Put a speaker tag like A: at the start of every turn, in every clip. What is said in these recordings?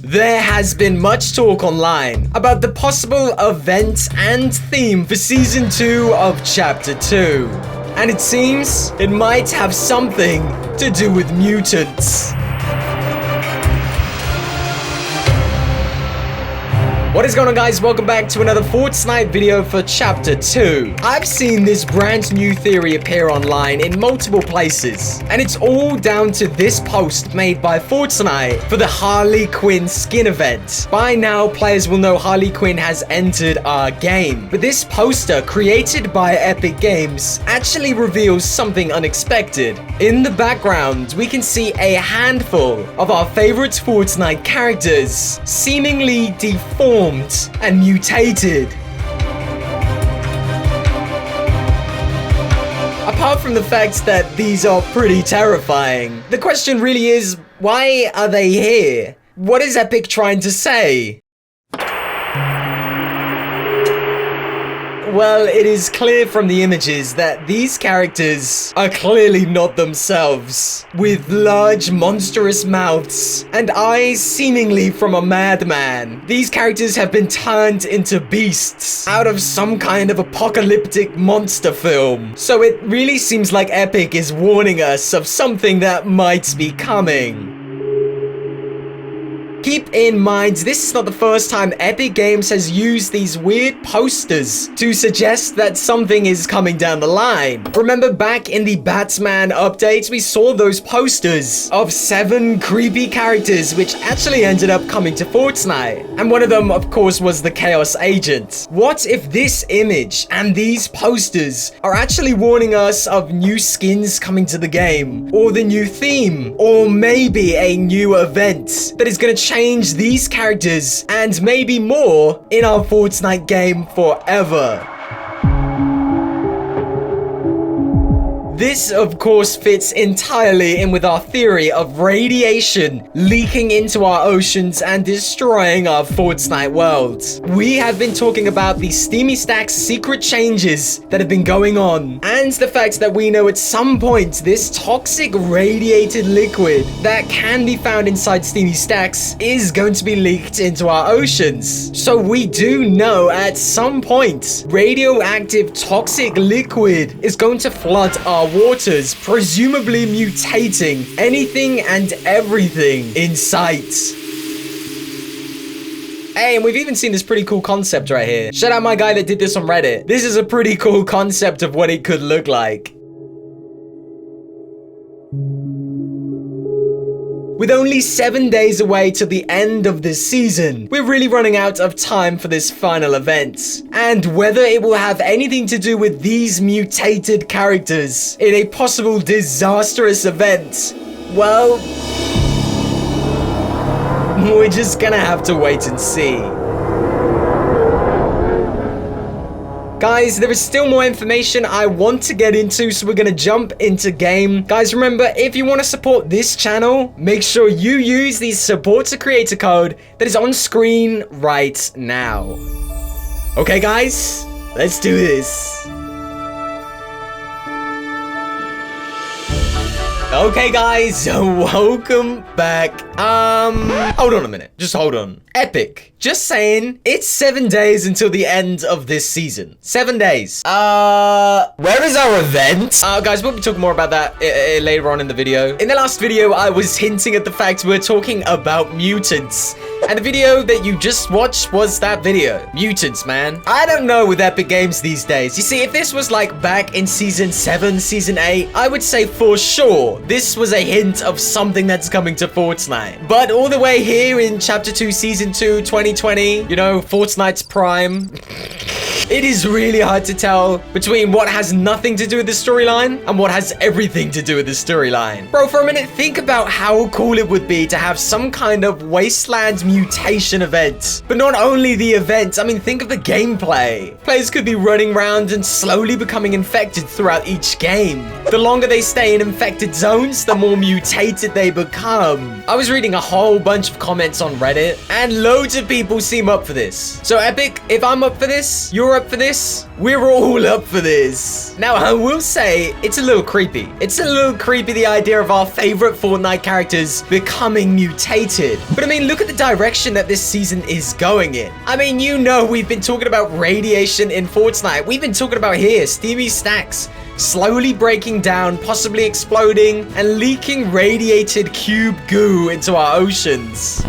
A: There has been much talk online about the possible event and theme for Season 2 of Chapter 2. And it seems it might have something to do with mutants. What is going on, guys? Welcome back to another Fortnite video for Chapter 2. I've seen this brand new theory appear online in multiple places, and it's all down to this post made by Fortnite for the Harley Quinn skin event. By now, players will know Harley Quinn has entered our game, but this poster, created by Epic Games, actually reveals something unexpected. In the background, we can see a handful of our favorite Fortnite characters, seemingly deformed and mutated. Apart from the fact that these are pretty terrifying, the question really is, why are they here? What is Epic trying to say? Well, it is clear from the images that these characters are clearly not themselves, with large monstrous mouths and eyes seemingly from a madman. These characters have been turned into beasts out of some kind of apocalyptic monster film. So it really seems like Epic is warning us of something that might be coming. Keep in mind, this is not the first time Epic Games has used these weird posters to suggest that something is coming down the line. Remember back in the Batman updates, we saw those posters of 7 creepy characters which actually ended up coming to Fortnite. And one of them, of course, was the Chaos Agent. What if this image and these posters are actually warning us of new skins coming to the game, or the new theme, or maybe a new event that is going to change these characters and maybe more in our Fortnite game forever? This, of course, fits entirely in with our theory of radiation leaking into our oceans and destroying our Fortnite world. We have been talking about the Steamy Stacks secret changes that have been going on, and the fact that we know at some point this toxic radiated liquid that can be found inside Steamy Stacks is going to be leaked into our oceans. So we do know at some point radioactive toxic liquid is going to flood our waters, presumably mutating anything and everything in sight. Hey, and we've even seen this pretty cool concept right here. Shout out my guy that did this on Reddit. This is a pretty cool concept of what it could look like. With only 7 days away to the end of this season, we're really running out of time for this final event. And whether it will have anything to do with these mutated characters in a possible disastrous event, well, we're just gonna have to wait and see. Guys, there is still more information I want to get into, so we're going to jump into game. Guys, remember, if you want to support this channel, make sure you use the support to creator code that is on screen right now. Okay, guys, let's do this. Okay, guys, welcome back. Hold on a minute. Just hold on. Epic. Just saying, it's 7 days until the end of this season. 7 days. Where is our event? Guys, we'll be talking more about that later on in the video. In the last video, I was hinting at the fact we're talking about mutants. And the video that you just watched was that video. Mutants, man. I don't know with Epic Games these days. You see, if this was like back in Season 7, Season 8, I would say for sure this was a hint of something that's coming to Fortnite. But all the way here in Chapter 2, Season 2, 2020, you know, Fortnite's prime, it is really hard to tell between what has nothing to do with the storyline and what has everything to do with the storyline. Bro, for a minute, think about how cool it would be to have some kind of wasteland mutation event. But not only the event, I mean, think of the gameplay. Players could be running around and slowly becoming infected throughout each game. The longer they stay in infected zones, the more mutated they become. I was reading a whole bunch of comments on Reddit, and loads of people seem up for this. So Epic, if I'm up for this, you're You're up for this? We're all up for this. Now, I will say, it's a little creepy. It's a little creepy, the idea of our favorite Fortnite characters becoming mutated. But I mean, look at the direction that this season is going in. I mean, you know, we've been talking about radiation in Fortnite. We've been talking about here, steamy stacks slowly breaking down, possibly exploding, and leaking radiated cube goo into our oceans.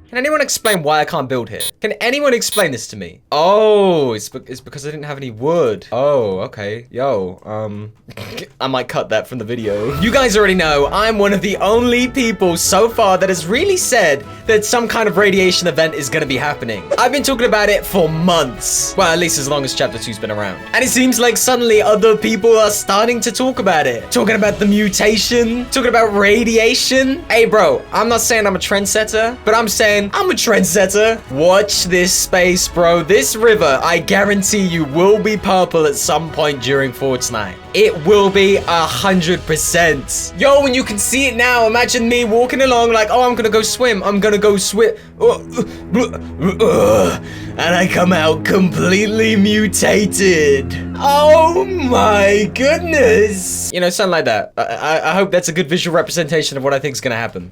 A: Can anyone explain why I can't build here? Can anyone explain this to me? Oh, it's because I didn't have any wood. Oh, okay. Yo, I might cut that from the video. You guys already know I'm one of the only people so far that has really said that some kind of radiation event is gonna be happening. I've been talking about it for months. Well, at least as long as Chapter 2's been around. And it seems like suddenly other people are starting to talk about it. Talking about the mutation, talking about radiation. Hey, bro, I'm not saying I'm a trendsetter, but I'm saying I'm a trendsetter. Watch this space, bro. This river, I guarantee you, will be purple at some point during Fortnite. It will be 100%. Yo, when you can see it now, imagine me walking along like, oh, I'm gonna go swim. I'm gonna go swim. And I come out completely mutated. Oh my goodness. You know, something like that. I hope that's a good visual representation of what I think is gonna happen.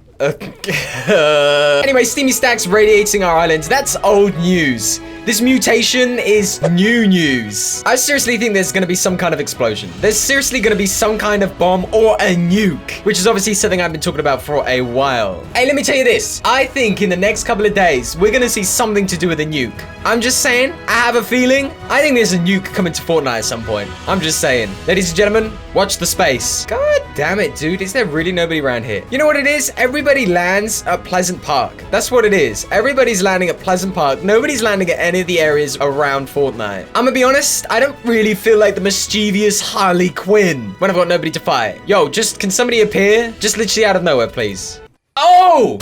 A: Anyway, steamy stacks radiating our islands. That's old news. This mutation is new news. I seriously think there's gonna be some kind of explosion. There's seriously gonna be some kind of bomb or a nuke, which is obviously something I've been talking about for a while. Hey, let me tell you this. I think in the next couple of days, we're gonna see something to do with a nuke. I'm just saying, I have a feeling. I think there's a nuke coming to Fortnite at some point. I'm just saying. Ladies and gentlemen, watch the space. God damn it, dude. Is there really nobody around here? You know what it is? Everybody lands at Pleasant Park. That's what it is. Everybody's landing at Pleasant Park. Nobody's landing at any of the areas around Fortnite. I'm gonna be honest, I don't really feel like the mischievous Harley Quinn when I've got nobody to fight. Yo, can somebody appear? Just literally out of nowhere, please. Oh!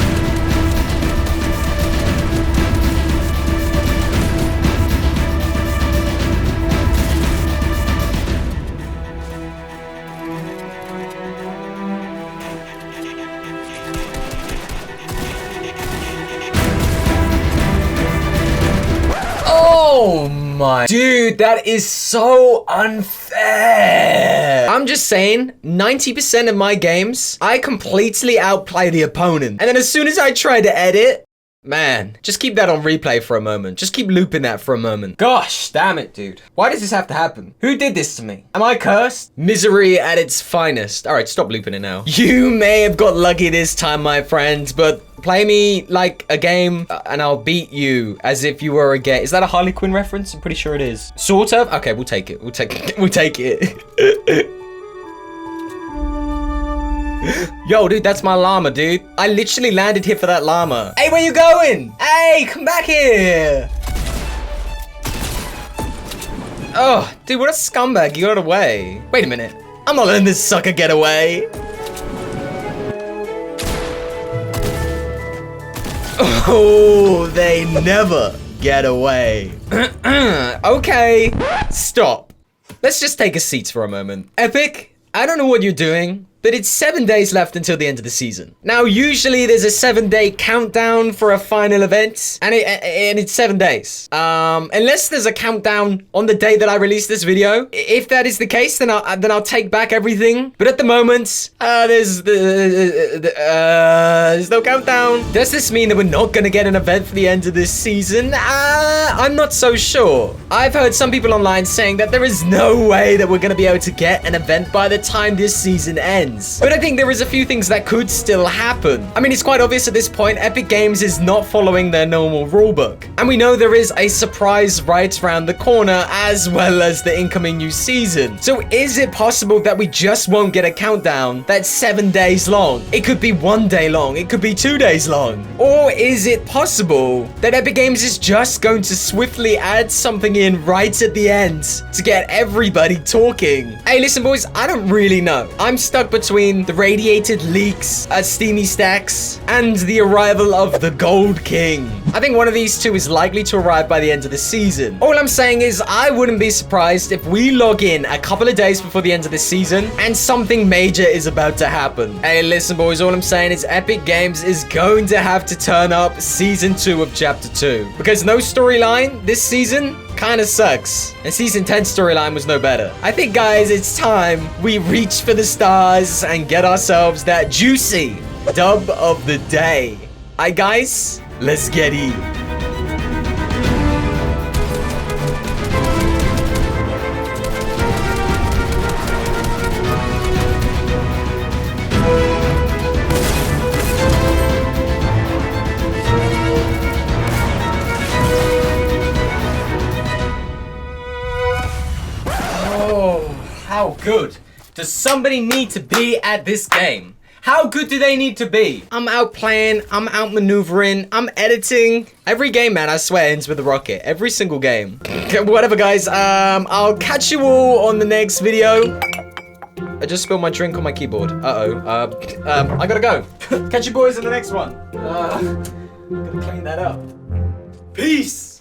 A: Oh my. Dude, that is so unfair. I'm just saying, 90% of my games, I completely outplay the opponent. And then as soon as I try to edit, man, just keep that on replay for a moment. Just keep looping that for a moment. Gosh, damn it, dude. Why does this have to happen? Who did this to me? Am I cursed? Misery at its finest. All right, stop looping it now. You may have got lucky this time, my friends, but play me like a game and I'll beat you as if you were a game. Is that a Harley Quinn reference? I'm pretty sure it is. Sort of? Okay, we'll take it. We'll take it. We'll take it. Yo, dude, that's my llama, dude. I literally landed here for that llama. Hey, where you going? Hey, come back here. Oh, dude, what a scumbag. You got away. Wait a minute. I'm not letting this sucker get away. Oh, they never get away. Okay, stop. Let's just take a seat for a moment. Epic, I don't know what you're doing, but it's 7 days left until the end of the season. Now, usually there's a 7-day countdown for a final event, and it's 7 days. Unless there's a countdown on the day that I release this video. If that is the case, then I'll take back everything. But at the moment, there's no countdown. Does this mean that we're not gonna get an event for the end of this season? I'm not so sure. I've heard some people online saying that there is no way that we're gonna be able to get an event by the time this season ends. But I think there is a few things that could still happen. I mean, it's quite obvious at this point, Epic Games is not following their normal rulebook. And we know there is a surprise right around the corner, as well as the incoming new season. So is it possible that we just won't get a countdown that's 7 days long? It could be 1 day long. It could be 2 days long. Or is it possible that Epic Games is just going to swiftly add something in right at the end to get everybody talking? Hey, listen, boys, I don't really know. I'm stuck between the radiated leaks at Steamy Stacks and the arrival of the Gold King. I think one of these two is likely to arrive by the end of the season. All I'm saying is I wouldn't be surprised if we log in a couple of days before the end of the season and something major is about to happen. Hey, listen, boys, all I'm saying is Epic Games is going to have to turn up Season 2 of Chapter 2. Because no storyline this season kind of sucks. And Season 10 storyline was no better. I think, guys, it's time we reach for the stars and get ourselves that juicy dub of the day. Alright, guys, let's get it. How good does somebody need to be at this game? How good do they need to be? I'm out playing, I'm out maneuvering, I'm editing. Every game, man, I swear, ends with a rocket. Every single game. Whatever, guys. I'll catch you all on the next video. I just spilled my drink on my keyboard. I gotta go. Catch you boys in the next one. Gotta clean that up. Peace.